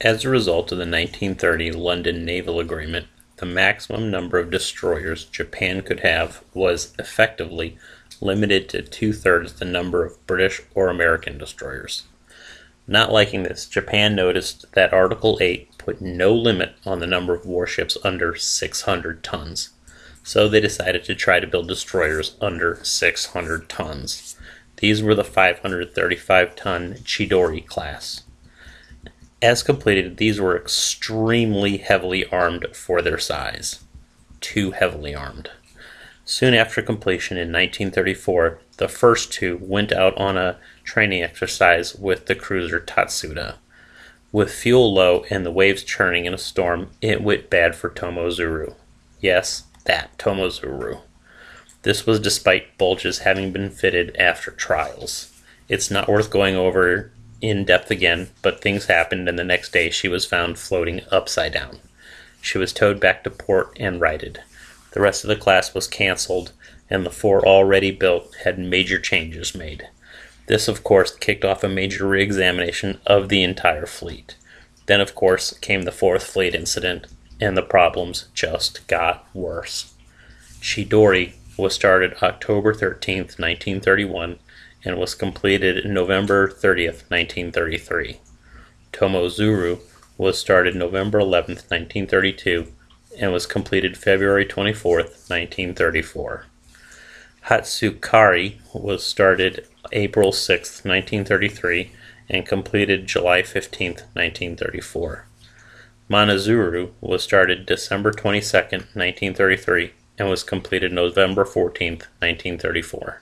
As a result of the 1930 London Naval Agreement, the maximum number of destroyers Japan could have was effectively limited to two-thirds the number of British or American destroyers. Not liking this, Japan noticed that Article 8 put no limit on the number of warships under 600 tons, so they decided to try to build destroyers under 600 tons. These were the 535-ton Chidori Class. As completed, these were extremely heavily armed for their size. Too heavily armed. Soon after completion in 1934, the first two went out on a training exercise with the cruiser Tatsuda. With fuel low and the waves churning in a storm, it went bad for Tomozuru. Yes, that Tomozuru. This was despite bulges having been fitted after trials. It's not worth going over in depth again, but things happened and the next day she was found floating upside down. She was towed back to port and righted. The rest of the class was canceled, and the four already built had major changes made. This, of course, kicked off a major re-examination of the entire fleet. Then, of course, came the Fourth Fleet incident, and the problems just got worse. Chidori was started October 13th, 1931, and was completed November 30th, 1933. Tomozuru was started November 11th, 1932, and was completed February 24th, 1934. Hatsukari was started April 6th, 1933, and completed July 15th, 1934. Manazuru was started December 22nd, 1933, and was completed November 14th, 1934.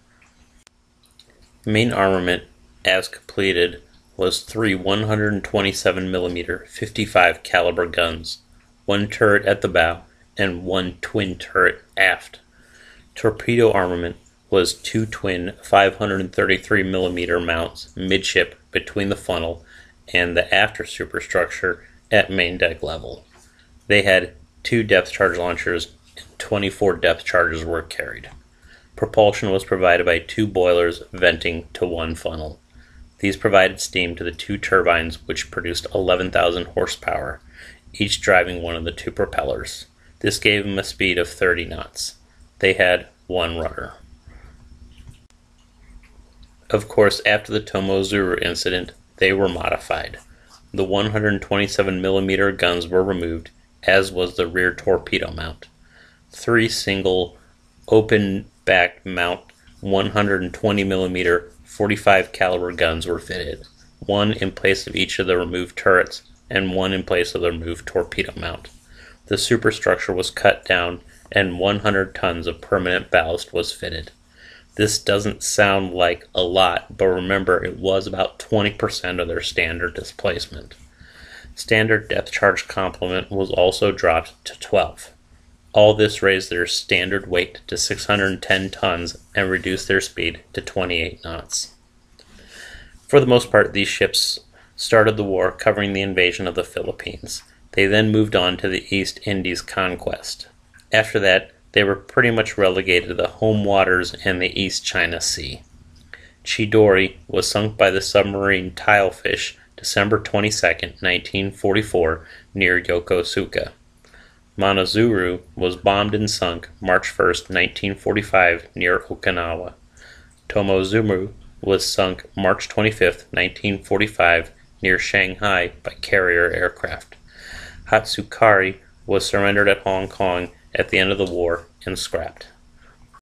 Main armament, as completed, was three 127mm 55 caliber guns, one turret at the bow, and one twin turret aft. Torpedo armament was two twin 533mm mounts midship between the funnel and the after superstructure at main deck level. They had 2 depth charge launchers and 24 depth charges were carried. Propulsion was provided by 2 boilers venting to 1 funnel. These provided steam to the 2 turbines which produced 11,000 horsepower, each driving one of the 2 propellers. This gave them a speed of 30 knots. They had 1 rudder. Of course, after the Tomozuru incident, they were modified. The 127mm guns were removed, as was the rear torpedo mount. 3 single open-backed mount 120mm 45 caliber guns were fitted, 1 in place of each of the removed turrets and 1 in place of the removed torpedo mount. The superstructure was cut down and 100 tons of permanent ballast was fitted. This doesn't sound like a lot, but remember it was about 20% of their standard displacement. Standard depth charge complement was also dropped to 12. All this raised their standard weight to 610 tons and reduced their speed to 28 knots. For the most part, these ships started the war covering the invasion of the Philippines. They then moved on to the East Indies conquest. After that, they were pretty much relegated to the home waters and the East China Sea. Chidori was sunk by the submarine Tilefish December 22, 1944, near Yokosuka. Manazuru was bombed and sunk March 1, 1945, near Okinawa. Tomozuru was sunk March 25, 1945, near Shanghai by carrier aircraft. Hatsukari was surrendered at Hong Kong at the end of the war and scrapped.